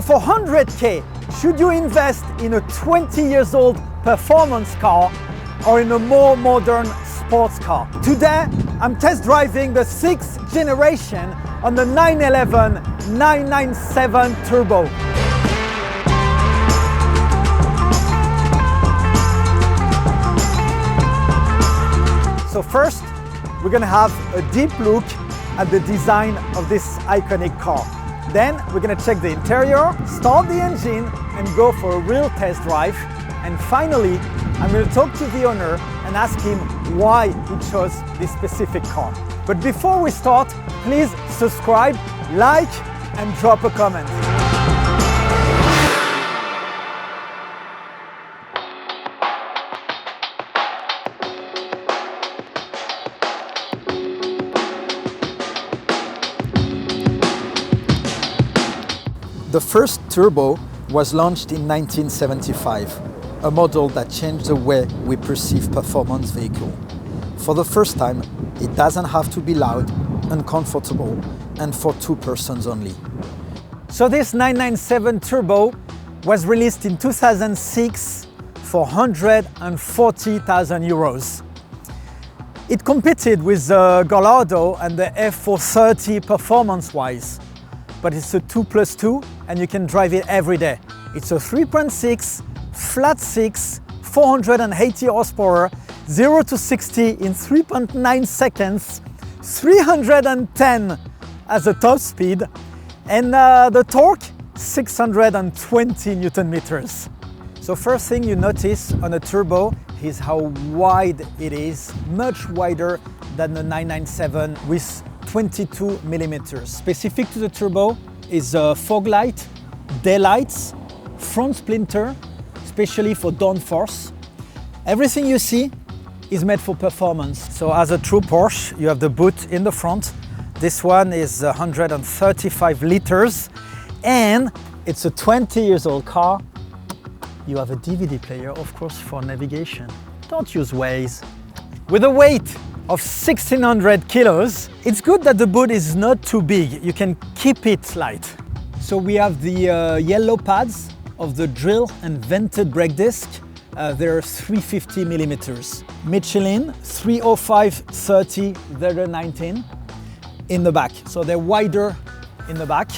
So for 100K, should you invest in a 20 years old performance car or in a more modern sports car? Today, I'm test driving the 6th generation on the 911 997 Turbo. So first, we're gonna have a deep look at the design of this iconic car. Then we're gonna check the interior, start the engine, and go for a real test drive. And finally, I'm gonna talk to the owner and ask him why he chose this specific car. But before we start, please subscribe, like, and drop a comment. The first Turbo was launched in 1975, a model that changed the way we perceive performance vehicle. For the first time, it doesn't have to be loud, uncomfortable, and for 2 persons only. So this 997 Turbo was released in 2006 for 140,000 euros. It competed with the Gallardo and the F430 performance-wise, but it's a 2+2 and you can drive it every day. It's a 3.6, flat 6, 480 horsepower, 0 to 60 in 3.9 seconds, 310 as a top speed, and the torque, 620 Newton meters. So first thing you notice on a Turbo is how wide it is, much wider than the 997 with 22 millimeters. Specific to the Turbo is a fog light, daylights, front splinter, especially for downforce. Everything you see is made for performance. So as a true Porsche, you have the boot in the front. This one is 135 liters and it's a 20 years old car. You have a DVD player, of course, for navigation. Don't use Waze. With a weight of 1,600 kilos, it's good that the boot is not too big. You can keep it light. So we have the yellow pads of the drill and vented brake disc. They're 350 millimeters. Michelin 305/30 Z19 in the back. So they're wider in the back.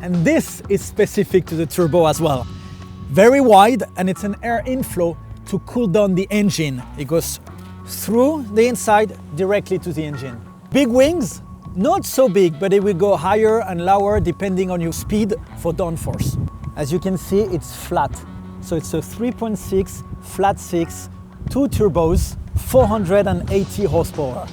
And this is specific to the Turbo as well. Very wide, and it's an air inflow to cool down the engine. It goes through the inside directly to the engine. Big wings, not so big, but it will go higher and lower depending on your speed for downforce. As you can see, it's flat. So it's a 3.6, flat 6, 2 turbos, 480 horsepower.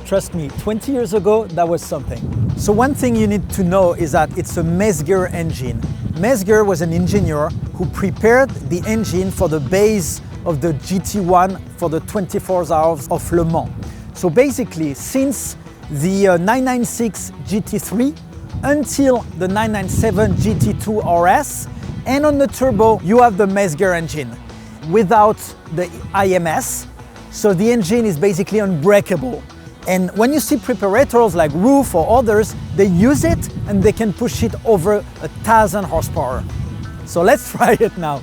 Trust me, 20 years ago, that was something. So one thing you need to know is that it's a Metzger engine. Metzger was an engineer who prepared the engine for the base of the GT1 for the 24 hours of Le Mans. So basically, since the 996 GT3 until the 997 GT2 RS, and on the Turbo, you have the Metzger engine without the IMS. So the engine is basically unbreakable. And when you see preparators like Roof or others, they use it and they can push it over 1,000 horsepower. So let's try it now.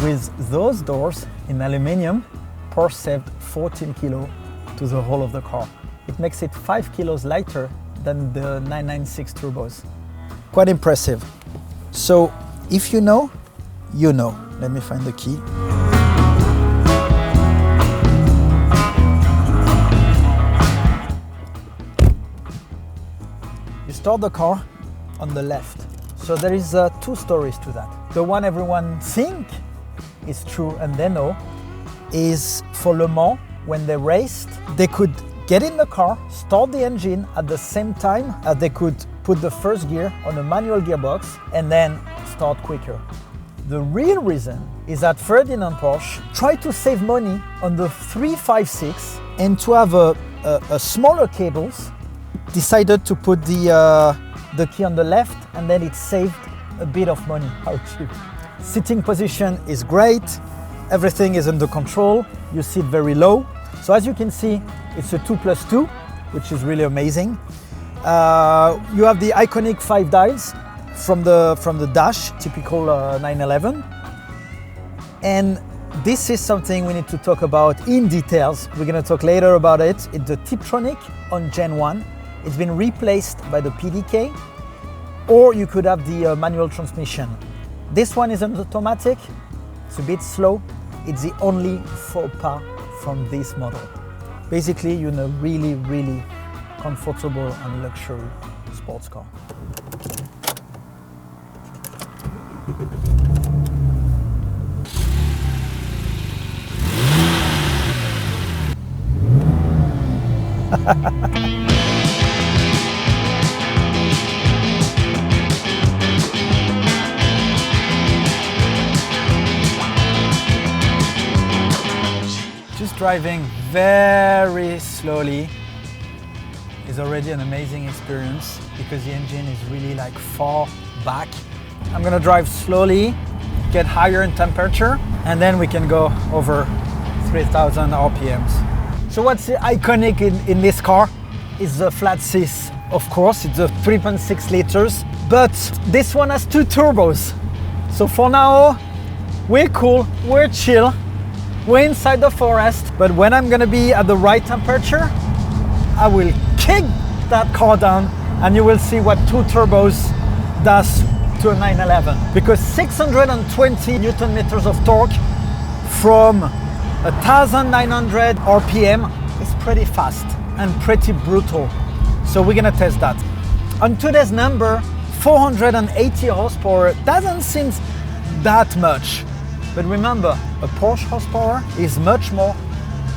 With those doors in aluminium, Porsche saved 14 kilos to the whole of the car. It makes it 5 kilos lighter than the 996 turbos. Quite impressive. So if you know, you know. Let me find the key. You start the car on the left. So there is 2 stories to that. The one everyone thinks is true and they know is for Le Mans, when they raced, they could get in the car, start the engine at the same time as they could put the first gear on a manual gearbox and then start quicker. The real reason is that Ferdinand Porsche tried to save money on the 356 and to have a smaller cables, decided to put the key on the left and then it saved a bit of money. How cheap. Sitting position is great. everything is under control. You sit very low. So as you can see, it's a 2+2, which is really amazing. You have the iconic 5 dials from the dash, typical 911. And this is something we need to talk about in details. We're going to talk later about it. It's the Tiptronic on Gen 1. It's been replaced by the PDK, or you could have the manual transmission. This one is an automatic. It's a bit slow. It's the only faux pas from this model. Basically, you're in a really, really comfortable and luxury sports car. Just driving very slowly is already an amazing experience because the engine is really like far back. I'm gonna drive slowly, get higher in temperature, and then we can go over 3,000 RPMs. So what's iconic in this car is the flat six, of course. It's a 3.6 liters, but this one has 2 turbos. So for now, we're cool, we're chill, we're inside the forest, but when I'm gonna be at the right temperature, I will kick that car down and you will see what 2 turbos does to a 911. Because 620 Newton meters of torque from 1,900 RPM is pretty fast and pretty brutal. So we're gonna test that. On today's number, 480 horsepower doesn't seem that much. But remember, a Porsche horsepower is much more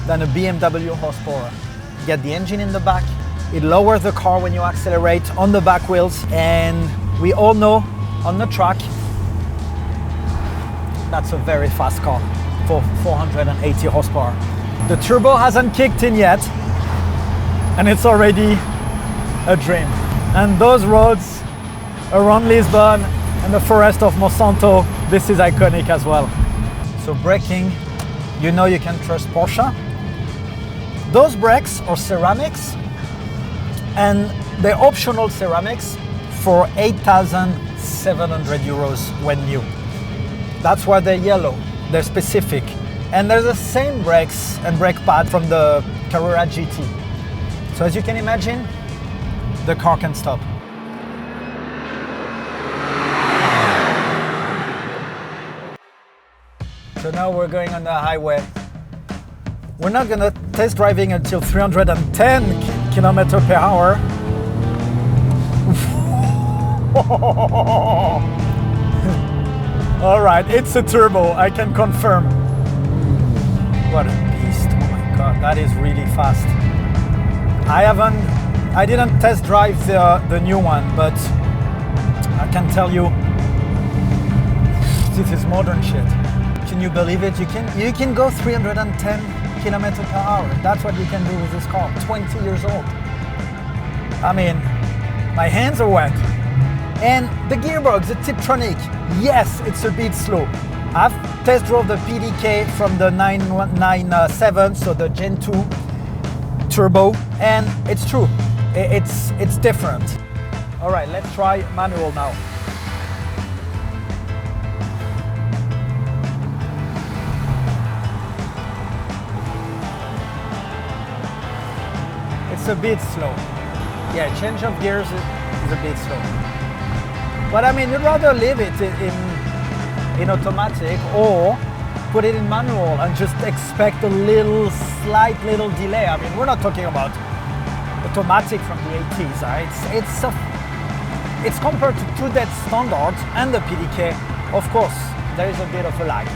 than a BMW horsepower. You get the engine in the back, it lowers the car when you accelerate on the back wheels, and we all know on the track, that's a very fast car for 480 horsepower. The turbo hasn't kicked in yet, and it's already a dream. And those roads around Lisbon and the forest of Monsanto, this is iconic as well. So braking, you know you can trust Porsche. Those brakes are ceramics, and they're optional ceramics for 8,700 euros when new. That's why they're yellow, they're specific. And they're the same brakes and brake pad from the Carrera GT. So as you can imagine, the car can stop. So now we're going on the highway. We're not gonna test driving until 310 kilometers per hour. All right, it's a turbo, I can confirm. What a beast, oh my God, that is really fast. I didn't test drive the new one, but I can tell you, this is modern shit. Can you believe it? You can go 310 kilometers per hour. That's what you can do with this car, 20 years old. I mean, my hands are wet. And the gearbox, the Tiptronic, yes, it's a bit slow. I've test drove the PDK from the 997, so the Gen 2 turbo, and it's true, it's different. All right, let's try manual now. It's a bit slow. Yeah, change of gears is a bit slow. But I mean, you'd rather leave it in automatic or put it in manual and just expect a slight little delay. I mean, we're not talking about automatic from the 80s. It's compared to today's standards and the PDK, of course, there is a bit of a lag.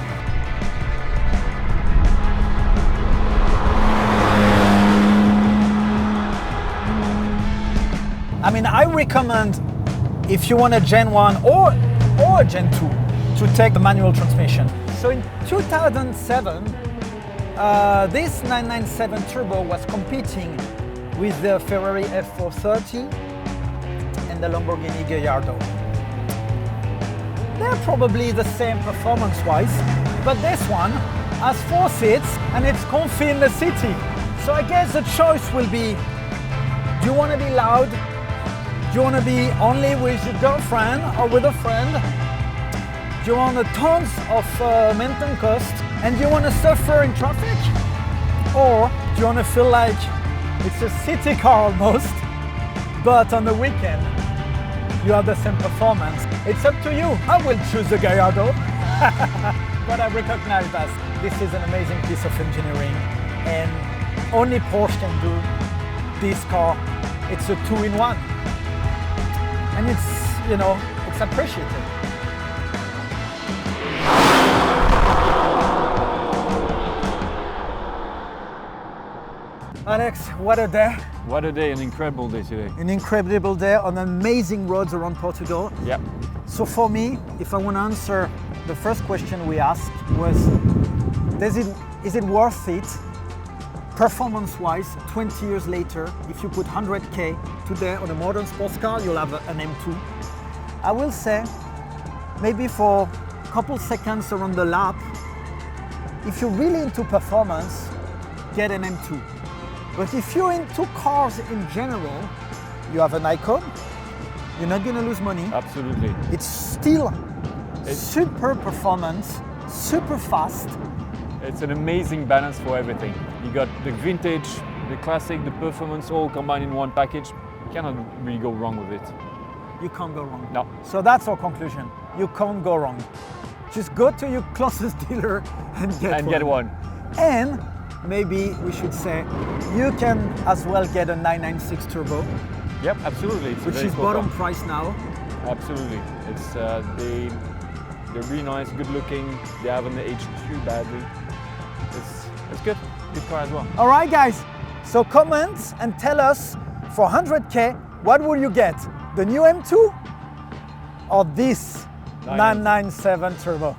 I mean, I recommend, if you want a Gen 1 or a Gen 2, to take the manual transmission. So in 2007, this 997 Turbo was competing with the Ferrari F430 and the Lamborghini Gallardo. They're probably the same performance-wise, but this one has 4 seats and it's comfy in the city. So I guess the choice will be, do you want to be loud? Do you want to be only with your girlfriend or with a friend? Do you want tons of maintenance cost? And do you want to suffer in traffic? Or do you want to feel like it's a city car almost, but on the weekend you have the same performance? It's up to you. I will choose the Gallardo, but I recognize that this is an amazing piece of engineering and only Porsche can do this car. It's a 2-in-1. And it's, you know, it's appreciated. Alex, what a day. What a day, an incredible day today. An incredible day on amazing roads around Portugal. Yep. So for me, if I want to answer the first question we asked was, is it worth it, performance-wise, 20 years later, if you put 100K today on a modern sports car, you'll have an M2. I will say, maybe for a couple seconds around the lap, if you're really into performance, get an M2. But if you're into cars in general, you have an Icon, you're not gonna lose money. Absolutely. It's still super performance, super fast. It's an amazing balance for everything. You got the vintage, the classic, the performance all combined in one package. You cannot really go wrong with it. You can't go wrong. No. So that's our conclusion. You can't go wrong. Just go to your closest dealer and get one. And maybe we should say, you can as well get a 996 Turbo. Yep, absolutely. Which is bottom price now. Absolutely. It's they're really nice, good looking. They haven't aged too badly. It's good. Good car as well. All right, guys. So comment and tell us, for 100K, what will you get? The new M2 or this 997 Turbo?